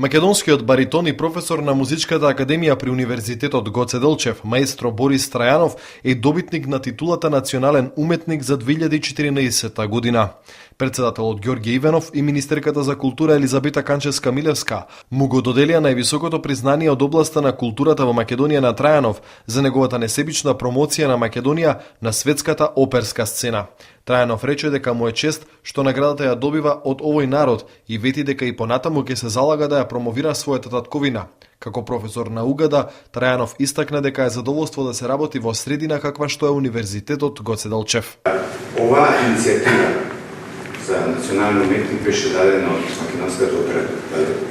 Македонскиот баритон и професор на Музичката академија при Универзитетот Гоце Делчев, маестро Борис Трајанов, е добитник на титулата Национален уметник за 2014 година. Председателот Ѓорѓе Иванов и министерката за култура Елизабета Канчевска-Милевска му го доделија највисокото признание од областа на културата во Македонија на Трајанов за неговата несебична промоција на Македонија на светската оперска сцена. Трајанов рече дека му е чест што наградата ја добива од овој народ и вети дека и понатаму ќе се залага да ја промовира својата татковина. Како професор на УГД, Трајанов истакна дека е задоволство да се работи во средина каква што е Универзитетот Гоце Делчев. Оваа иницијатива за национален уметник беше дадена од Македонската опера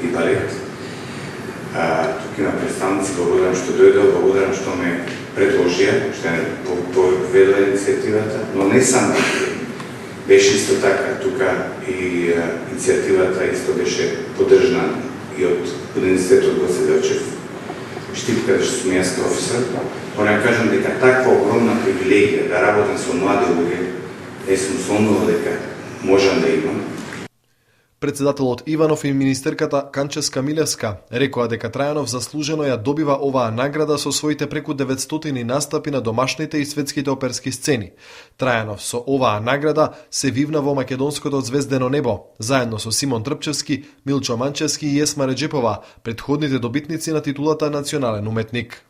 и балет. Тук има представници, благодарам што дојдел, благодарам што ме предложија, што не поведува иницијативата, но не само беше исто така тука и иницијативата исто беше поддржана и од Универзитетот Гоце Делчев, Штипка, каде што сум јас професор. Морам кажам дека таква огромна привилегија да работам со млади луѓе, не сум сонувал дека можам да имам. Председателот Иванов и министерката Канчевска-Милевска рекоа дека Трајанов заслужено ја добива оваа награда со своите преку 900 настапи на домашните и светските оперски сцени. Трајанов со оваа награда се вивна во македонското звездено небо, заедно со Симон Трпчевски, Милчо Манчевски и Есма Реджепова, претходните добитници на титулата национален уметник.